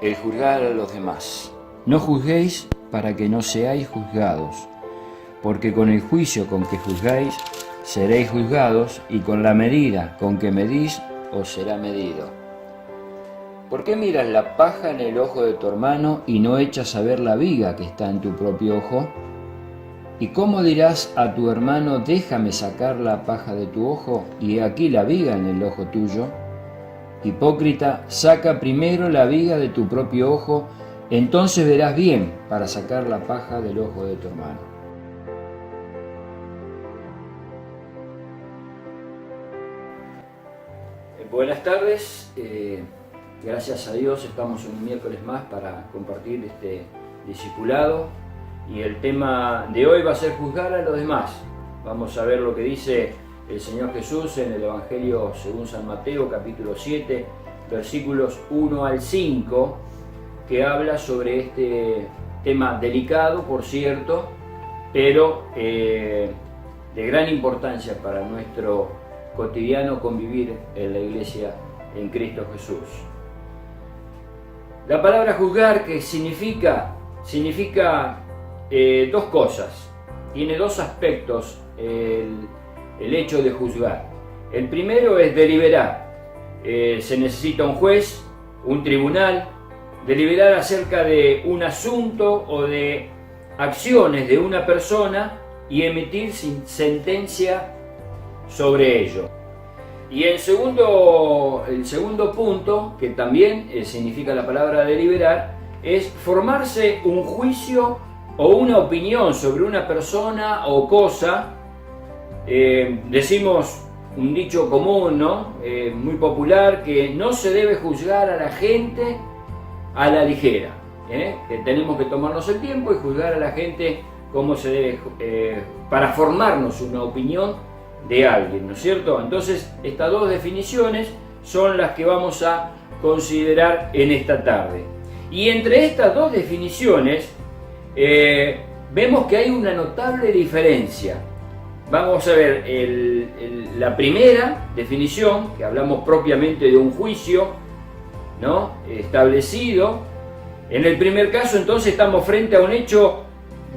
el juzgar a los demás. No juzguéis para que no seáis juzgados, porque con el juicio con que juzgáis seréis juzgados, y con la medida con que medís os será medido. ¿Por qué miras la paja en el ojo de tu hermano y no echas a ver la viga que está en tu propio ojo? ¿Y cómo dirás a tu hermano, déjame sacar la paja de tu ojo, y he aquí la viga en el ojo tuyo? Hipócrita, saca primero la viga de tu propio ojo, entonces verás bien para sacar la paja del ojo de tu hermano. Buenas tardes, gracias a Dios estamos un miércoles más para compartir este discipulado, y el tema de hoy va a ser juzgar a los demás. Vamos a ver lo que dice el Señor Jesús en el Evangelio según San Mateo, capítulo 7, versículos 1 al 5, que habla sobre este tema delicado, por cierto, pero de gran importancia para nuestro cotidiano convivir en la iglesia en Cristo Jesús. La palabra juzgar, que significa dos cosas, tiene dos aspectos el hecho de juzgar. El primero es deliberar. Se necesita un juez, un tribunal, deliberar acerca de un asunto o de acciones de una persona y emitir sentencia sobre ello. Y el segundo punto, que también significa la palabra deliberar, es formarse un juicio o una opinión sobre una persona o cosa. Decimos un dicho común, ¿no? Muy popular, que no se debe juzgar a la gente a la ligera, que tenemos que tomarnos el tiempo y juzgar a la gente como se debe, para formarnos una opinión de alguien, ¿no es cierto? Entonces, estas dos definiciones son las que vamos a considerar en esta tarde. Y entre estas dos definiciones vemos que hay una notable diferencia. Vamos a ver la primera definición, que hablamos propiamente de un juicio, ¿no?, establecido. En el primer caso, entonces, estamos frente a un hecho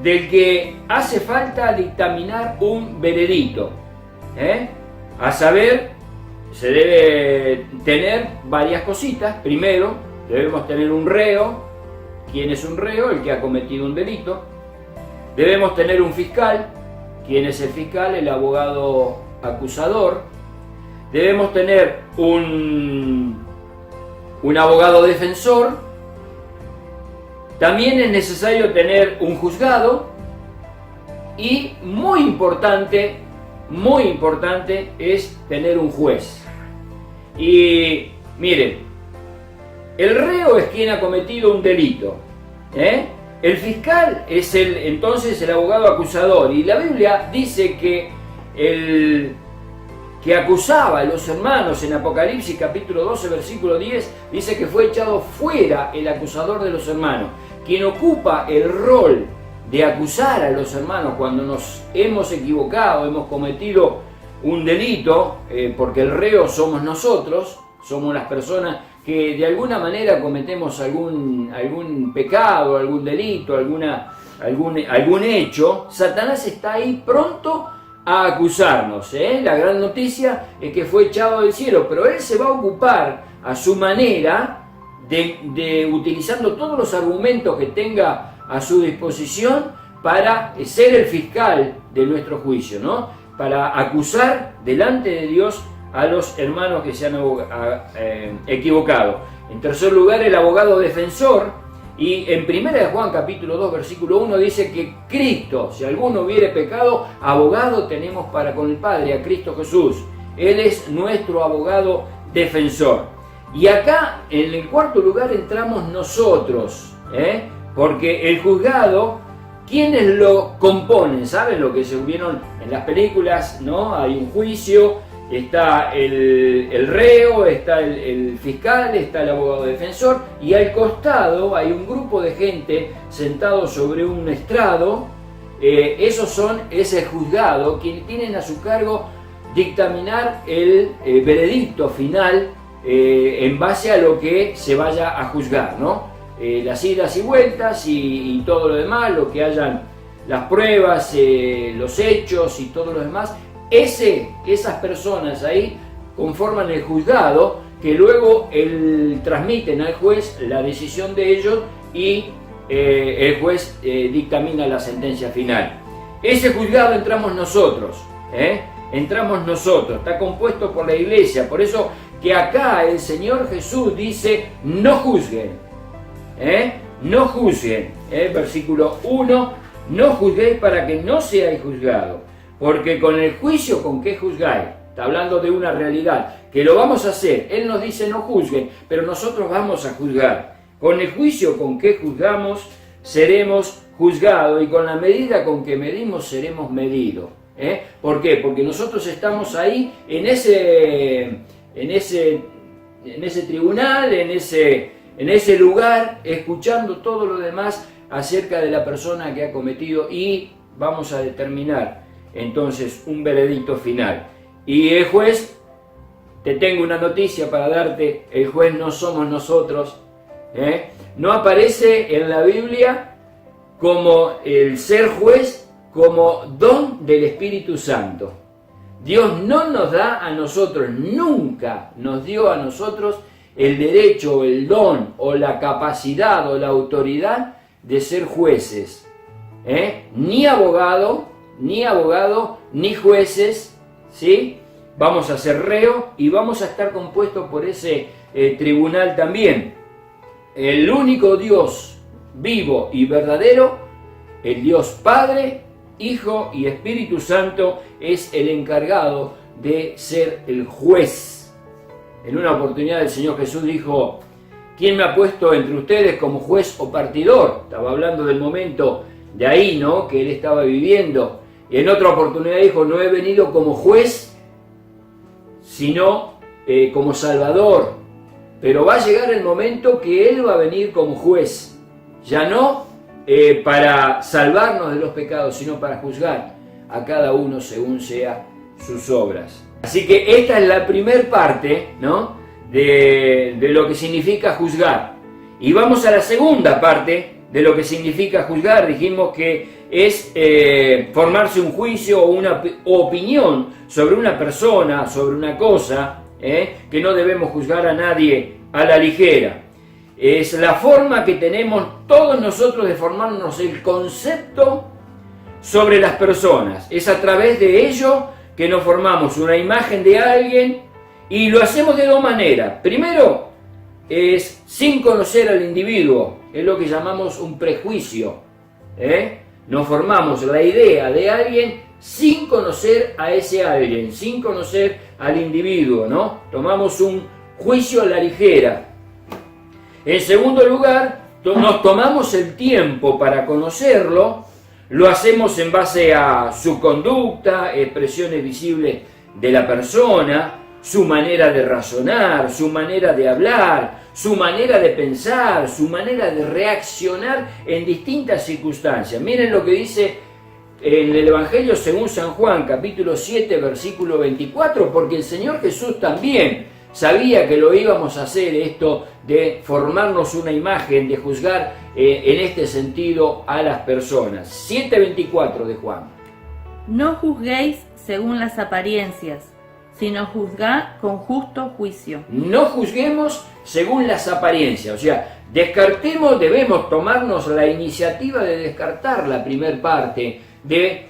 del que hace falta dictaminar un veredicto. A saber, se debe tener varias cositas. Primero, debemos tener un reo. ¿Quién es un reo? El que ha cometido un delito. Debemos tener un fiscal. ¿Quién es el fiscal? El abogado acusador. Debemos tener un abogado defensor. También es necesario tener un juzgado. Y muy importante es tener un juez. Y miren, el reo es quien ha cometido un delito, el fiscal es entonces el abogado acusador, y la Biblia dice que el que acusaba a los hermanos en Apocalipsis capítulo 12 versículo 10 dice que fue echado fuera el acusador de los hermanos. Quien ocupa el rol de acusar a los hermanos cuando nos hemos equivocado, hemos cometido un delito, porque el reo somos nosotros, somos las personas que de alguna manera cometemos algún pecado, algún delito, algún hecho. Satanás está ahí pronto a acusarnos. La gran noticia es que fue echado del cielo, pero él se va a ocupar a su manera de utilizando todos los argumentos que tenga a su disposición para ser el fiscal de nuestro juicio, ¿no? Para acusar delante de Dios a los hermanos que se han equivocado. En tercer lugar, el abogado defensor. Y en 1 Juan capítulo 2 versículo 1 dice que Cristo, si alguno hubiere pecado, abogado tenemos para con el Padre, a Cristo Jesús. Él es nuestro abogado defensor. Y acá, en el cuarto lugar, entramos nosotros, porque el juzgado, ¿quiénes lo componen? ¿Saben lo que se vieron en las películas? ¿No? Hay un juicio, está el reo, está el fiscal, está el abogado defensor, y al costado hay un grupo de gente sentado sobre un estrado. Es el juzgado, quienes tienen a su cargo dictaminar el veredicto final en base a lo que se vaya a juzgar, ¿no? las idas y vueltas y todo lo demás, lo que hayan las pruebas, los hechos y todo lo demás. Esas personas ahí conforman el juzgado, que luego transmiten al juez la decisión de ellos y el juez dictamina la sentencia final. Ese juzgado entramos nosotros, entramos nosotros, está compuesto por la iglesia. Por eso que acá el Señor Jesús dice: no juzguen, no juzguen, versículo 1, no juzguéis para que no seáis juzgados, porque con el juicio con que juzgáis, está hablando de una realidad, que lo vamos a hacer. Él nos dice: no juzguen, pero nosotros vamos a juzgar. Con el juicio con que juzgamos, seremos juzgados, y con la medida con que medimos, seremos medidos. ¿Por qué? Porque nosotros estamos ahí en ese tribunal, en ese lugar, escuchando todo lo demás acerca de la persona que ha cometido, y vamos a determinar entonces un veredicto final. Y el juez, te tengo una noticia para darte: el juez no somos nosotros. No aparece en la Biblia como el ser juez como don del Espíritu Santo. Dios no nos da a nosotros, nunca nos dio a nosotros el derecho, el don o la capacidad o la autoridad de ser jueces. Ni abogado, ni jueces, ¿sí? Vamos a ser reo y vamos a estar compuestos por ese tribunal también. El único Dios vivo y verdadero, el Dios Padre, Hijo y Espíritu Santo, es el encargado de ser el juez. En una oportunidad el Señor Jesús dijo: ¿quién me ha puesto entre ustedes como juez o partidor? Estaba hablando del momento de ahí, ¿no?, que él estaba viviendo. Y en otra oportunidad dijo: no he venido como juez, sino como Salvador. Pero va a llegar el momento que Él va a venir como juez, ya no para salvarnos de los pecados, sino para juzgar a cada uno según sea sus obras. Así que esta es la primer parte, ¿no?, de lo que significa juzgar. Y vamos a la segunda parte de lo que significa juzgar. Dijimos que es formarse un juicio o una opinión sobre una persona, sobre una cosa, que no debemos juzgar a nadie a la ligera. Es la forma que tenemos todos nosotros de formarnos el concepto sobre las personas. Es a través de ello que nos formamos una imagen de alguien, y lo hacemos de dos maneras. Primero, es sin conocer al individuo, es lo que llamamos un prejuicio. Nos formamos la idea de alguien sin conocer a ese alguien, sin conocer al individuo, ¿no? Tomamos un juicio a la ligera. En segundo lugar, nos tomamos el tiempo para conocerlo, lo hacemos en base a su conducta, expresiones visibles de la persona, su manera de razonar, su manera de hablar, su manera de pensar, su manera de reaccionar en distintas circunstancias. Miren lo que dice en el Evangelio según San Juan, capítulo 7, versículo 24, porque el Señor Jesús también sabía que lo íbamos a hacer, esto de formarnos una imagen, de juzgar en este sentido a las personas. 7:24 de Juan. No juzguéis según las apariencias, sino juzgad con justo juicio. No juzguemos según las apariencias, o sea, descartemos, debemos tomarnos la iniciativa de descartar la primer parte, de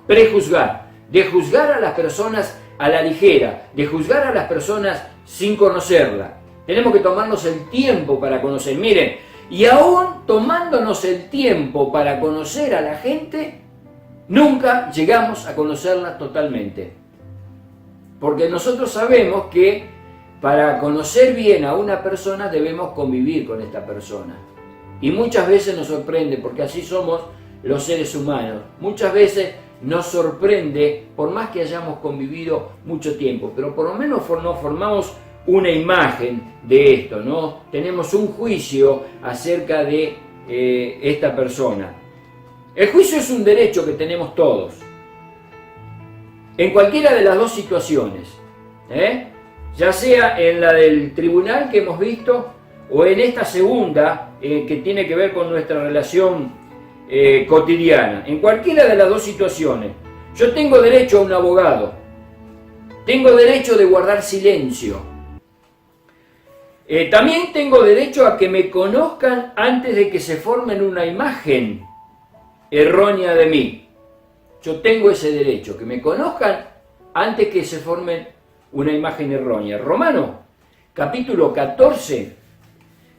prejuzgar, de juzgar a las personas a la ligera, de juzgar a las personas sin conocerla. Tenemos que tomarnos el tiempo para conocer. Miren, y aún tomándonos el tiempo para conocer a la gente, nunca llegamos a conocerla totalmente. Porque nosotros sabemos que para conocer bien a una persona debemos convivir con esta persona. Y muchas veces nos sorprende, porque así somos los seres humanos. Muchas veces nos sorprende, por más que hayamos convivido mucho tiempo, pero por lo menos nos formamos una imagen de esto, ¿no? Tenemos un juicio acerca de esta persona. El juicio es un derecho que tenemos todos, en cualquiera de las dos situaciones, ya sea en la del tribunal que hemos visto, o en esta segunda, que tiene que ver con nuestra relación cotidiana. En cualquiera de las dos situaciones, yo tengo derecho a un abogado, tengo derecho de guardar silencio, también tengo derecho a que me conozcan antes de que se formen una imagen errónea de mí. Yo tengo ese derecho, que me conozcan antes que se formen una imagen errónea. Romanos, capítulo 14,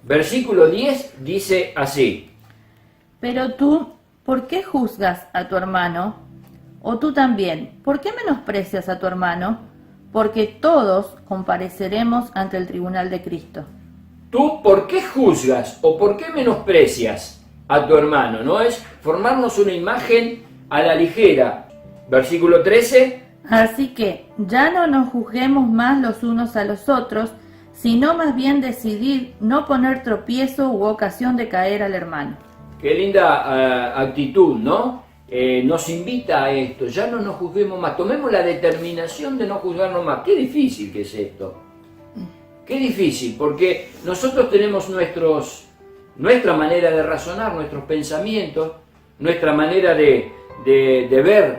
versículo 10, dice así: Pero tú, ¿por qué juzgas a tu hermano? O tú también, ¿por qué menosprecias a tu hermano? Porque todos compareceremos ante el tribunal de Cristo. ¿Tú por qué juzgas o por qué menosprecias a tu hermano? No es formarnos una imagen a la ligera. Versículo 13. Así que ya no nos juzguemos más los unos a los otros, sino más bien decidir no poner tropiezo u ocasión de caer al hermano. Qué linda actitud, ¿no? Nos invita a esto, ya no nos juzguemos más, tomemos la determinación de no juzgarnos más. Qué difícil que es esto, qué difícil, porque nosotros tenemos nuestra manera de razonar, nuestros pensamientos, nuestra manera de ver,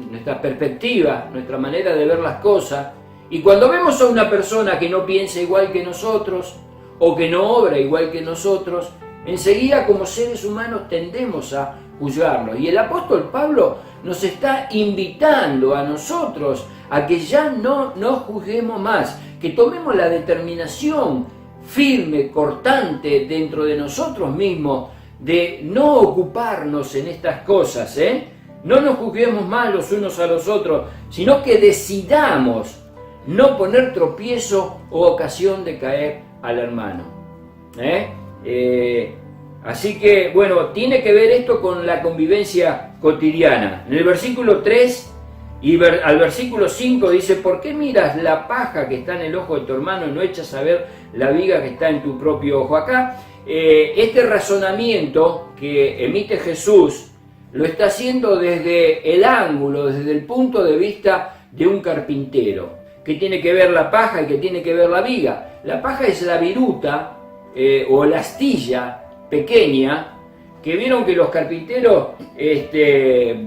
nuestra perspectiva, nuestra manera de ver las cosas, y cuando vemos a una persona que no piensa igual que nosotros, o que no obra igual que nosotros, enseguida como seres humanos tendemos a juzgarlo. Y el apóstol Pablo nos está invitando a nosotros a que ya no nos juzguemos más, que tomemos la determinación firme, cortante dentro de nosotros mismos, de no ocuparnos en estas cosas, No nos juzguemos más los unos a los otros, sino que decidamos no poner tropiezo o ocasión de caer al hermano. Así que, bueno, tiene que ver esto con la convivencia cotidiana. En el versículo 3 y al versículo 5 dice: ¿por qué miras la paja que está en el ojo de tu hermano y no echas a ver la viga que está en tu propio ojo? Acá, este razonamiento que emite Jesús lo está haciendo desde el ángulo, desde el punto de vista de un carpintero. ¿Qué tiene que ver la paja y qué tiene que ver la viga? La paja es la viruta o la astilla pequeña, que vieron que los carpinteros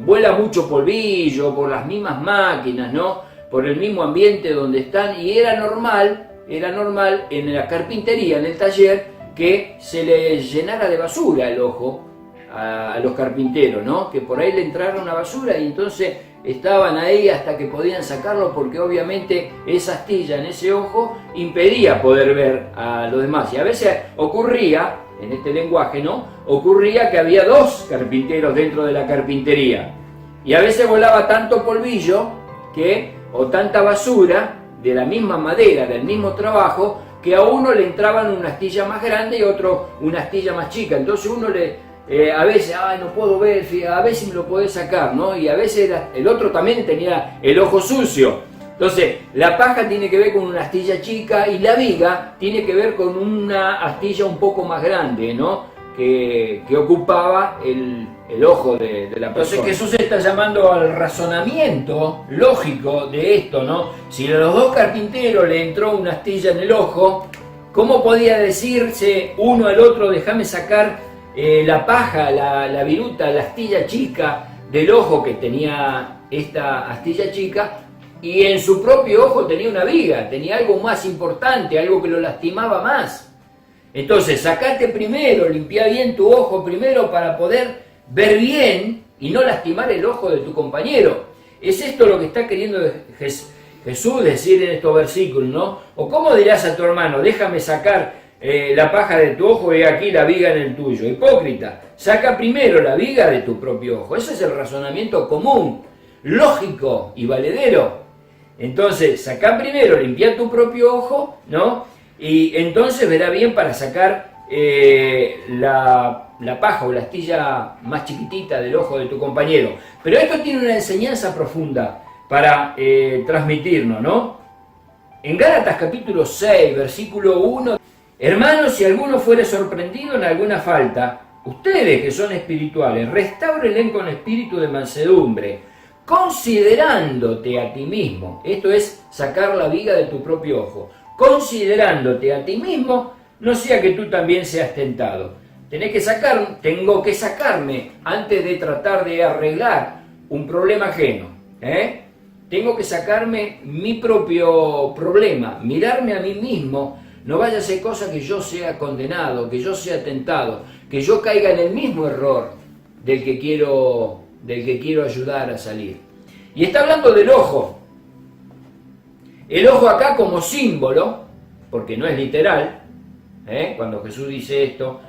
vuela mucho polvillo por las mismas máquinas, ¿no? Por el mismo ambiente donde están, y era normal en la carpintería, en el taller, que se le llenara de basura el ojo a los carpinteros, ¿no? Que por ahí le entrara una basura y entonces estaban ahí hasta que podían sacarlo, porque obviamente esa astilla en ese ojo impedía poder ver a los demás. Y a veces ocurría, en este lenguaje, ¿no? Ocurría que había dos carpinteros dentro de la carpintería. Y a veces volaba tanto polvillo o tanta basura de la misma madera, del mismo trabajo, que a uno le entraban una astilla más grande y a otro una astilla más chica. Entonces uno a veces, no puedo ver, a ver si me lo podés sacar, ¿no? Y a veces el otro también tenía el ojo sucio. Entonces, la paja tiene que ver con una astilla chica y la viga tiene que ver con una astilla un poco más grande, ¿no? Que ocupaba el ojo de la persona. Entonces Jesús está llamando al razonamiento lógico de esto, ¿no? Si a los dos carpinteros le entró una astilla en el ojo, ¿cómo podía decirse uno al otro: déjame sacar la paja, la viruta, la astilla chica del ojo que tenía esta astilla chica, y en su propio ojo tenía una viga, tenía algo más importante, algo que lo lastimaba más? Entonces, sacate primero, limpia bien tu ojo primero para poder ver bien y no lastimar el ojo de tu compañero. Es esto lo que está queriendo Jesús decir en estos versículos, ¿no? O ¿cómo dirás a tu hermano: déjame sacar la paja de tu ojo y aquí la viga en el tuyo? Hipócrita, saca primero la viga de tu propio ojo. Ese es el razonamiento común, lógico y valedero. Entonces, saca primero, limpia tu propio ojo, ¿no? Y entonces verá bien para sacar la paja o la astilla más chiquitita del ojo de tu compañero. Pero esto tiene una enseñanza profunda para transmitirnos, ¿no? En Gálatas capítulo 6, versículo 1, hermanos, si alguno fuere sorprendido en alguna falta, ustedes que son espirituales, restáurenle con espíritu de mansedumbre, considerándote a ti mismo. Esto es sacar la viga de tu propio ojo. Considerándote a ti mismo, no sea que tú también seas tentado. tengo que sacarme, antes de tratar de arreglar un problema ajeno, tengo que sacarme mi propio problema, mirarme a mí mismo. No vaya a ser cosa que yo sea condenado, que yo sea tentado, que yo caiga en el mismo error del que quiero ayudar a salir. Y está hablando del ojo. El ojo acá como símbolo, porque no es literal, cuando Jesús dice esto,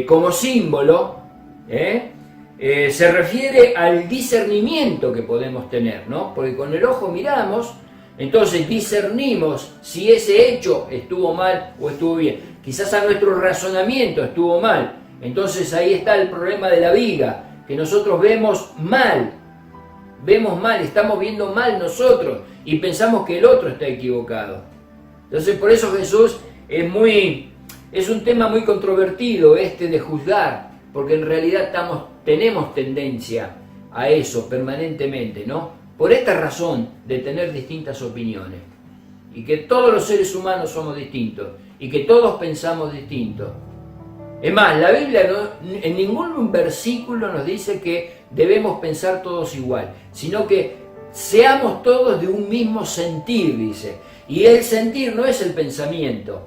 como símbolo, se refiere al discernimiento que podemos tener, ¿no? Porque con el ojo miramos, entonces discernimos si ese hecho estuvo mal o estuvo bien. Quizás a nuestro razonamiento estuvo mal. Entonces ahí está el problema de la viga, que nosotros vemos mal, estamos viendo mal nosotros y pensamos que el otro está equivocado. Entonces por eso Jesús es un tema muy controvertido de juzgar, porque en realidad tenemos tendencia a eso permanentemente, ¿no? Por esta razón de tener distintas opiniones, y que todos los seres humanos somos distintos, y que todos pensamos distinto. Es más, la Biblia en ningún versículo nos dice que debemos pensar todos igual, sino que seamos todos de un mismo sentir, dice. Y el sentir no es el pensamiento.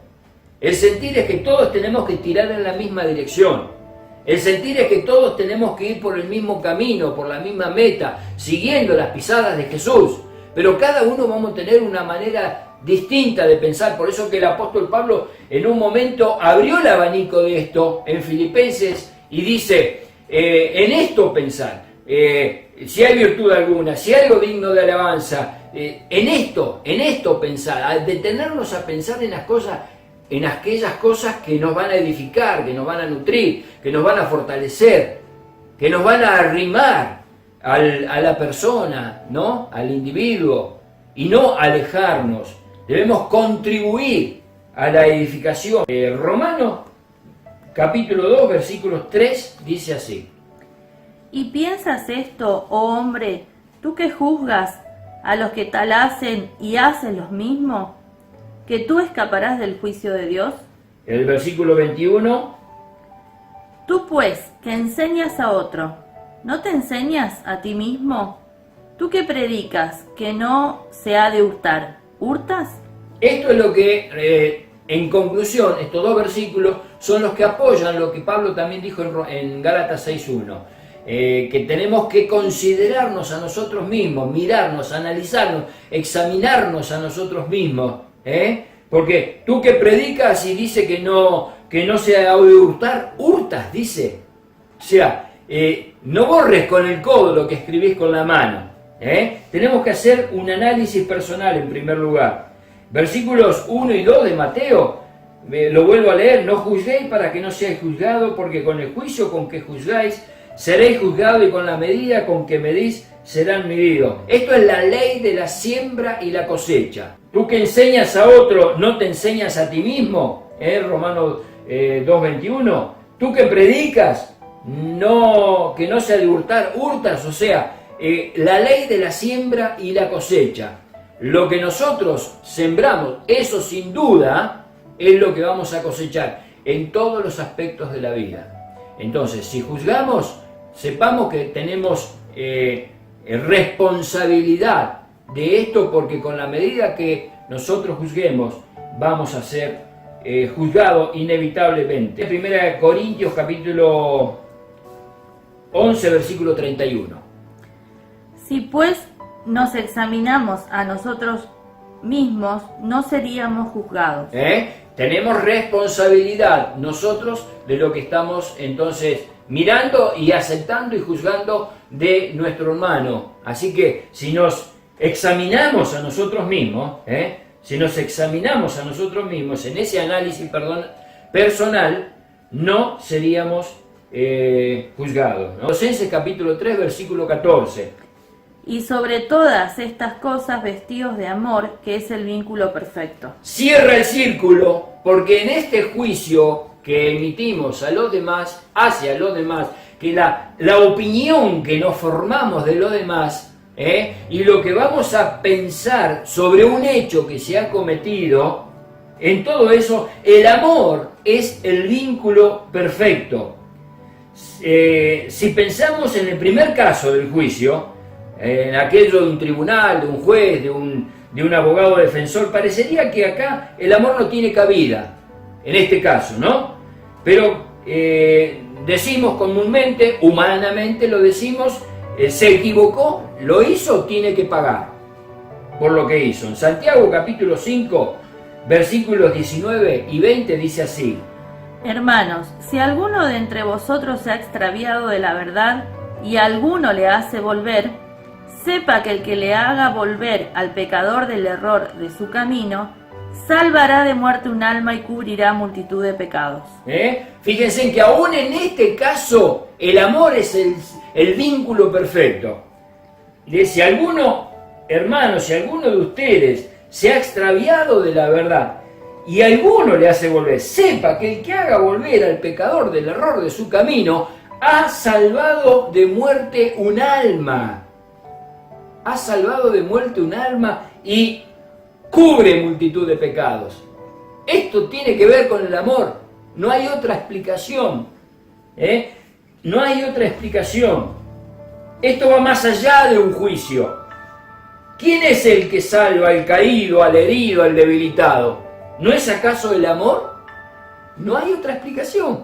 El sentir es que todos tenemos que tirar en la misma dirección. El sentir es que todos tenemos que ir por el mismo camino, por la misma meta, siguiendo las pisadas de Jesús. Pero cada uno vamos a tener una manera distinta de pensar. Por eso que el apóstol Pablo en un momento abrió el abanico de esto en Filipenses y dice, en esto pensar, si hay virtud alguna, si hay algo digno de alabanza, en esto pensar, a detenernos a pensar en las cosas, en aquellas cosas que nos van a edificar, que nos van a nutrir, que nos van a fortalecer, que nos van a arrimar a la persona, ¿no? Al individuo, y no alejarnos. Debemos contribuir a la edificación. Romanos capítulo 2, versículos 3, dice así. ¿Y piensas esto, oh hombre, tú que juzgas a los que tal hacen y hacen los mismos, que tú escaparás del juicio de Dios? El versículo 21. Tú pues, que enseñas a otro, ¿no te enseñas a ti mismo? Tú que predicas que no se ha de hurtar, ¿hurtas? Esto es lo que, en conclusión, estos dos versículos son los que apoyan lo que Pablo también dijo en Gálatas 6.1. Que tenemos que considerarnos a nosotros mismos, mirarnos, analizarnos, examinarnos a nosotros mismos. Porque tú que predicas y dice que no se ha de hurtar, hurtas, dice. O sea, no borres con el codo lo que escribís con la mano. Tenemos que hacer un análisis personal en primer lugar. Versículos 1 y 2 de Mateo, lo vuelvo a leer: no juzguéis para que no seáis juzgados, porque con el juicio con que juzgáis seréis juzgados, y con la medida con que medís serán medidos. Esto es la ley de la siembra y la cosecha. Tú que enseñas a otro, ¿no te enseñas a ti mismo? Romanos 2.21. Tú que predicas, que no se ha de hurtar, hurtas. O sea, la ley de la siembra y la cosecha. Lo que nosotros sembramos, eso sin duda es lo que vamos a cosechar en todos los aspectos de la vida. Entonces, si juzgamos, sepamos que tenemos responsabilidad de esto, porque con la medida que nosotros juzguemos, vamos a ser juzgados inevitablemente. Primera de Corintios capítulo 11, versículo 31. Si pues nos examinamos a nosotros mismos, no seríamos juzgados. Tenemos responsabilidad nosotros de lo que estamos entonces mirando y aceptando y juzgando de nuestro hermano. Así que si nos examinamos a nosotros mismos, en ese análisis personal, no seríamos juzgados, ¿no? Colosenses capítulo 3, versículo 14. Y sobre todas estas cosas vestidos de amor, que es el vínculo perfecto. Cierra el círculo, porque en este juicio que emitimos a los demás, hacia los demás, que la opinión que nos formamos de los demás, y lo que vamos a pensar sobre un hecho que se ha cometido, en todo eso el amor es el vínculo perfecto. Si pensamos en el primer caso del juicio, en aquello de un tribunal, de un juez, de un abogado defensor, parecería que acá el amor no tiene cabida, en este caso, ¿no? Pero decimos comúnmente, humanamente lo decimos, se equivocó, lo hizo, tiene que pagar por lo que hizo. En Santiago capítulo 5, versículos 19 y 20 dice así: Hermanos, si alguno de entre vosotros se ha extraviado de la verdad y alguno le hace volver, sepa que el que le haga volver al pecador del error de su camino, salvará de muerte un alma y cubrirá multitud de pecados. Fíjense en que aún en este caso el amor es el vínculo perfecto. Si alguno, hermanos, si alguno de ustedes se ha extraviado de la verdad y alguno le hace volver, sepa que el que haga volver al pecador del error de su camino ha salvado de muerte un alma. Ha salvado de muerte un alma y cubre multitud de pecados. Esto tiene que ver con el amor. No hay otra explicación. No hay otra explicación. Esto va más allá de un juicio. ¿Quién es el que salva al caído, al herido, al debilitado? ¿No es acaso el amor? No hay otra explicación.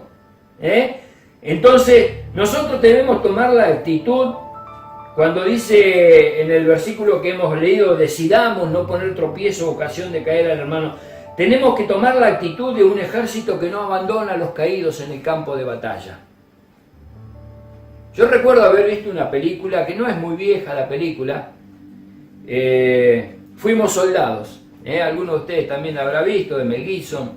Entonces, nosotros debemos tomar la actitud, cuando dice en el versículo que hemos leído, decidamos no poner tropiezo o ocasión de caer al hermano, tenemos que tomar la actitud de un ejército que no abandona a los caídos en el campo de batalla. Yo recuerdo haber visto una película, que no es muy vieja la película, Fuimos soldados, algunos de ustedes también la habrá visto, de Mel Gibson,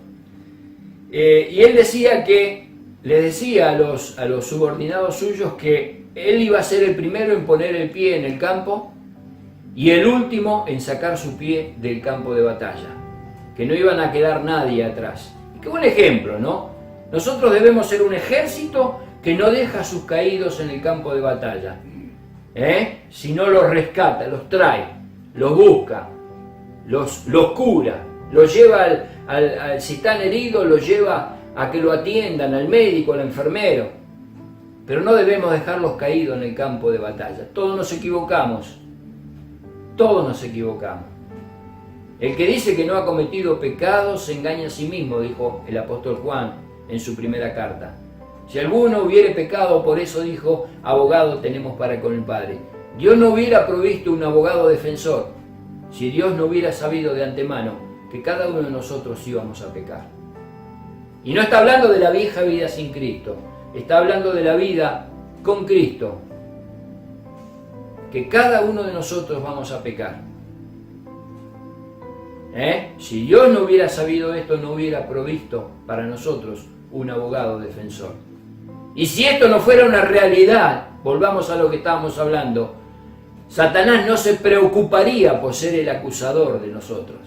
y él decía que, le decía a los subordinados suyos que él iba a ser el primero en poner el pie en el campo y el último en sacar su pie del campo de batalla, que no iban a quedar nadie atrás. Y qué buen ejemplo, ¿no? Nosotros debemos ser un ejército que no deja a sus caídos en el campo de batalla, sino los rescata, los trae, los busca, los cura, los lleva si están heridos, los lleva a que lo atiendan, al médico, al enfermero. Pero no debemos dejarlos caídos en el campo de batalla. Todos nos equivocamos. Todos nos equivocamos. El que dice que no ha cometido pecados se engaña a sí mismo, dijo el apóstol Juan en su primera carta. Si alguno hubiere pecado, por eso dijo, abogado tenemos para con el Padre. Dios no hubiera provisto un abogado defensor si Dios no hubiera sabido de antemano que cada uno de nosotros íbamos a pecar. Y no está hablando de la vieja vida sin Cristo, está hablando de la vida con Cristo, que cada uno de nosotros vamos a pecar. Si Dios no hubiera sabido esto, no hubiera provisto para nosotros un abogado defensor. Y si esto no fuera una realidad, volvamos a lo que estábamos hablando, Satanás no se preocuparía por ser el acusador de nosotros.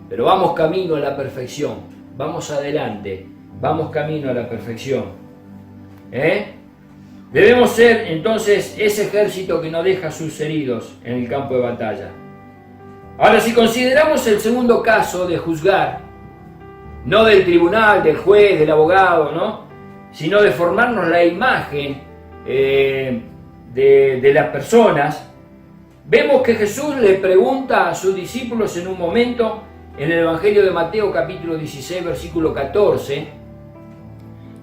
Pero vamos camino a la perfección, vamos adelante, vamos camino a la perfección. Debemos ser entonces ese ejército que no deja a sus heridos en el campo de batalla. Ahora, si consideramos el segundo caso de juzgar, no del tribunal, del juez, del abogado, ¿no?, sino de formarnos la imagen de las personas, vemos que Jesús le pregunta a sus discípulos en un momento, en el Evangelio de Mateo capítulo 16, versículo 14.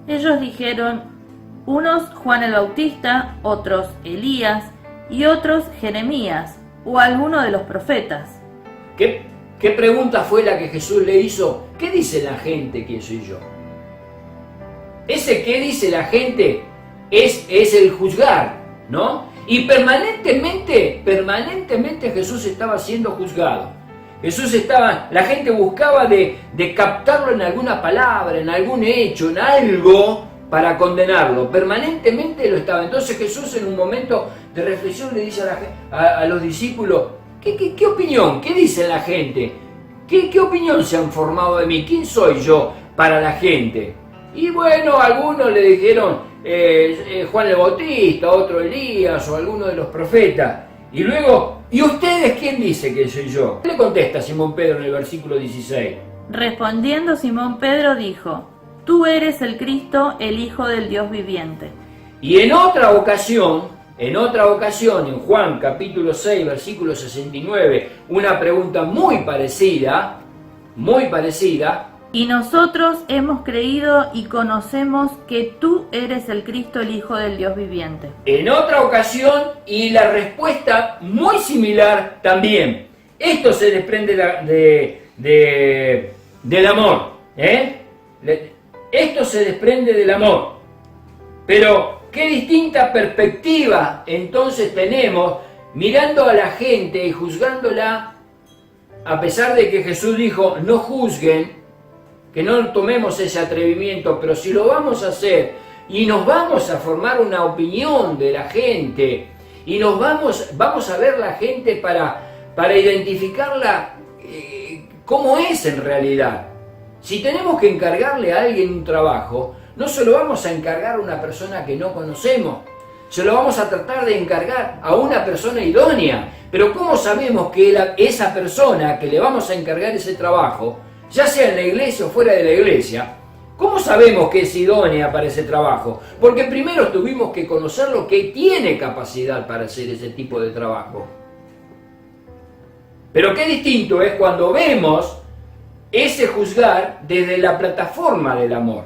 Ellos dijeron, unos Juan el Bautista, otros Elías y otros Jeremías o alguno de los profetas. ¿Qué pregunta fue la que Jesús le hizo? ¿Qué dice la gente que soy yo? Ese ¿qué dice la gente? Es el juzgar, ¿no? Y permanentemente Jesús estaba siendo juzgado. La gente buscaba de captarlo en alguna palabra, en algún hecho, en algo para condenarlo. Permanentemente lo estaba. Entonces Jesús, en un momento de reflexión, le dice a los discípulos, ¿qué opinión? ¿Qué dice la gente? ¿Qué opinión se han formado de mí? ¿Quién soy yo para la gente? Y bueno, algunos le dijeron Juan el Bautista, otro Elías o alguno de los profetas. Y luego, ¿y ustedes quién dice que soy yo? ¿Qué le contesta Simón Pedro en el versículo 16? Respondiendo Simón Pedro dijo: Tú eres el Cristo, el Hijo del Dios viviente. Y en otra ocasión, en Juan capítulo 6, versículo 69, una pregunta muy parecida, Y nosotros hemos creído y conocemos que tú eres el Cristo, el Hijo del Dios viviente. en otra ocasión, y la respuesta muy similar también. Esto se desprende del amor, Esto se desprende del amor. Pero qué distinta perspectiva entonces tenemos mirando a la gente y juzgándola, a pesar de que Jesús dijo: no juzguen, que no tomemos ese atrevimiento, pero si lo vamos a hacer y nos vamos a formar una opinión de la gente y vamos a ver la gente para identificarla cómo es en realidad. Si tenemos que encargarle a alguien un trabajo, no se lo vamos a encargar a una persona que no conocemos, se lo vamos a tratar de encargar a una persona idónea. Pero ¿cómo sabemos que esa persona que le vamos a encargar ese trabajo, ya sea en la iglesia o fuera de la iglesia, cómo sabemos que es idónea para ese trabajo? Porque primero tuvimos que conocer lo que tiene capacidad para hacer ese tipo de trabajo. Pero qué distinto es cuando vemos ese juzgar desde la plataforma del amor.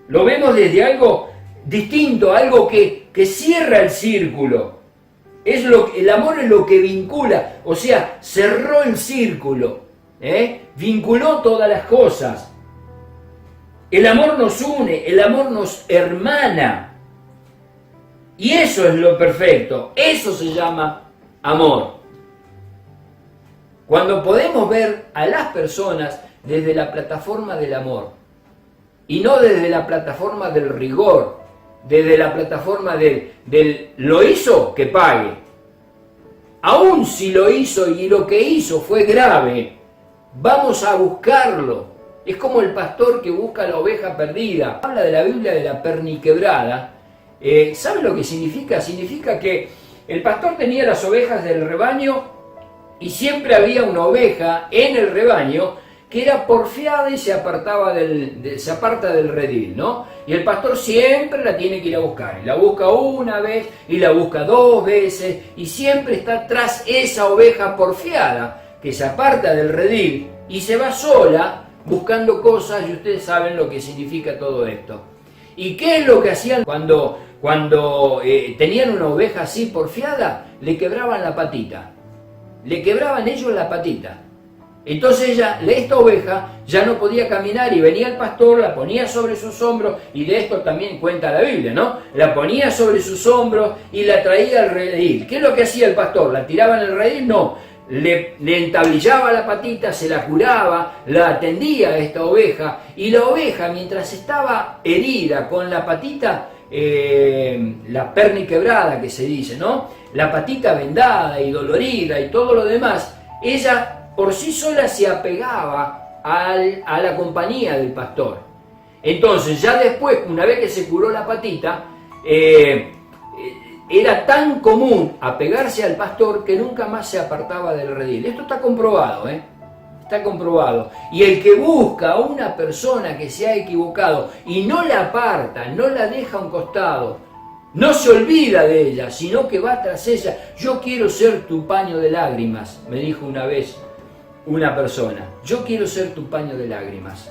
Lo vemos desde algo distinto, algo que cierra el círculo. El amor es lo que vincula, o sea, cerró el círculo, vinculó todas las cosas. El amor nos une, el amor nos hermana. Y eso es lo perfecto, eso se llama amor. Cuando podemos ver a las personas desde la plataforma del amor y no desde la plataforma del rigor, desde la plataforma del lo hizo, que pague. Aun si lo hizo y lo que hizo fue grave, vamos a buscarlo. Es como el pastor que busca la oveja perdida. Habla de la Biblia de la perniquebrada. ¿Sabe lo que significa? Significa que el pastor tenía las ovejas del rebaño y siempre había una oveja en el rebaño que era porfiada y se aparta del redil, ¿no? Y el pastor siempre la tiene que ir a buscar. Y la busca una vez y la busca dos veces y siempre está tras esa oveja porfiada que se aparta del redil y se va sola buscando cosas, y ustedes saben lo que significa todo esto. ¿Y qué es lo que hacían cuando tenían una oveja así porfiada? Le quebraban la patita. Le quebraban ellos la patita. Entonces esta oveja ya no podía caminar y venía el pastor, la ponía sobre sus hombros, y de esto también cuenta la Biblia, ¿no? La ponía sobre sus hombros y la traía al redil. ¿Qué es lo que hacía el pastor? ¿La tiraba en el redil? No. Le entablillaba la patita, se la curaba, la atendía a esta oveja, y la oveja, mientras estaba herida con la patita, la perniquebrada que se dice, ¿no? La patita vendada y dolorida y todo lo demás, ella por sí sola se apegaba a la compañía del pastor. Entonces ya después, una vez que se curó la patita, era tan común apegarse al pastor que nunca más se apartaba del redil. Esto está comprobado, está comprobado. Y el que busca a una persona que se ha equivocado y no la aparta, no la deja a un costado, no se olvida de ella, sino que va tras ella. Yo quiero ser tu paño de lágrimas, me dijo una vez una persona. Yo quiero ser tu paño de lágrimas.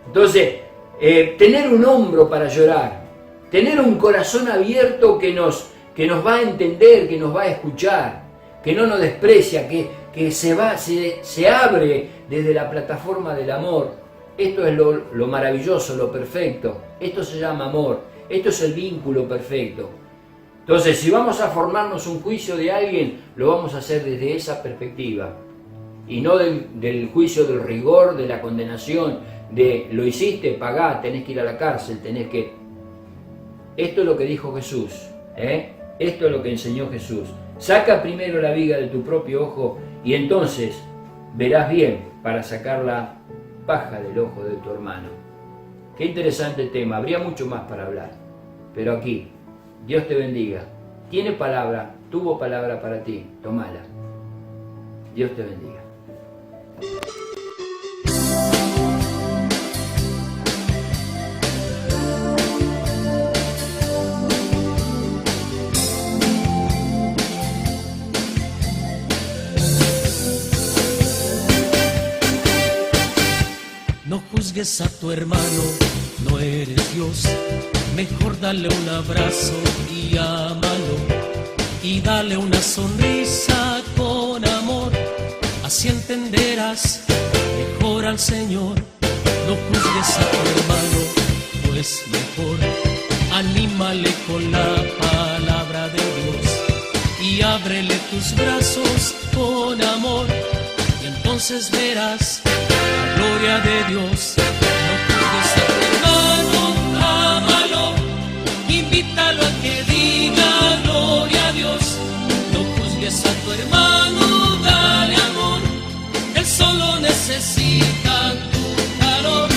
Entonces, tener un hombro para llorar, tener un corazón abierto que nos va a entender, que nos va a escuchar, que no nos desprecia, que se abre desde la plataforma del amor. Esto es lo maravilloso, lo perfecto. Esto se llama amor. Esto es el vínculo perfecto. Entonces, si vamos a formarnos un juicio de alguien, lo vamos a hacer desde esa perspectiva. Y no del juicio del rigor, de la condenación, de lo hiciste, pagá, tenés que ir a la cárcel, tenés que... Esto es lo que dijo Jesús, Esto es lo que enseñó Jesús. Saca primero la viga de tu propio ojo y entonces verás bien para sacar la paja del ojo de tu hermano. Qué interesante tema, habría mucho más para hablar, pero aquí, Dios te bendiga. Tiene palabra, tuvo palabra para ti, tómala. Dios te bendiga. juzgues a tu hermano, no eres Dios. Mejor dale un abrazo y ámalo, y dale una sonrisa con amor. Así entenderás mejor al Señor. No juzgues a tu hermano, pues mejor anímale con la palabra de Dios y ábrele tus brazos con amor, y entonces verás la gloria de Dios. No juzgues a tu hermano, ámalo, invítalo a que diga gloria a Dios. No juzgues a tu hermano, dale amor, él solo necesita tu calor.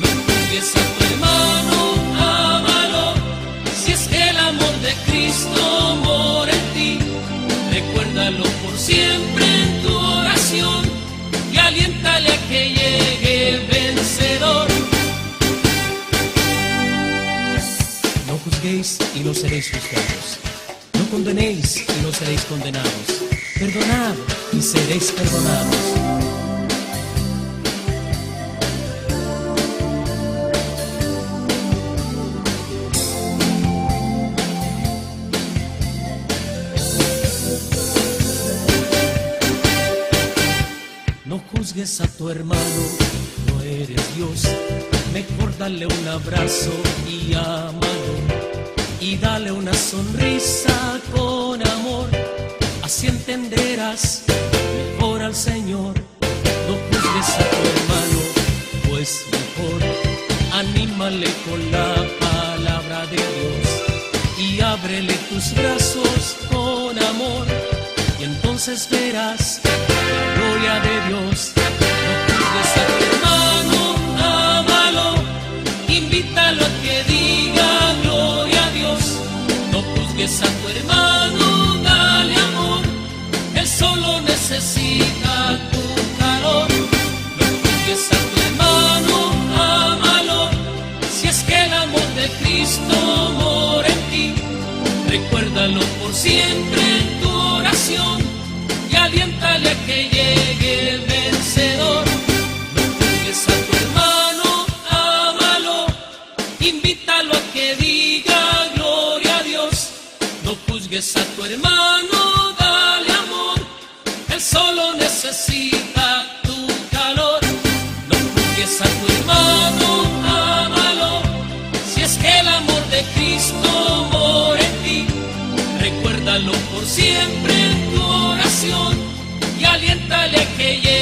No juzgues a tu hermano, ámalo, si es que el amor de Cristo mora en ti. Recuérdalo por siempre en tu oración y aliéntale a que llegue vencedor. No juzguéis y no seréis juzgados. No condenéis y no seréis condenados. Perdonad y seréis perdonados. No juzgues a tu hermano, no eres Dios. Mejor dale un abrazo y ámalo, y dale una sonrisa con amor. Así entenderás mejor al Señor. No juzgues a tu hermano, pues mejor anímale con la palabra de Dios y ábrele tus brazos con amor, y entonces verás la gloria de Dios. No juzgues a tu hermano, ámalo, invítalo a que diga gloria a Dios. No juzgues a tu hermano, dale amor, él solo necesita tu calor. No juzgues a tu hermano, ámalo, si es que el amor de Cristo mora en ti. Recuérdalo por siempre en tu oración y aliéntale a que llegue vencedor. No juzgues a tu hermano, ámalo, invítalo a que diga gloria a Dios. No juzgues a tu hermano, dale amor, él solo necesita tu calor. No juzgues a tu hermano, ámalo, si es que el amor de Cristo mora en ti. Recuérdalo por siempre en tu oración y aliéntale a que llegue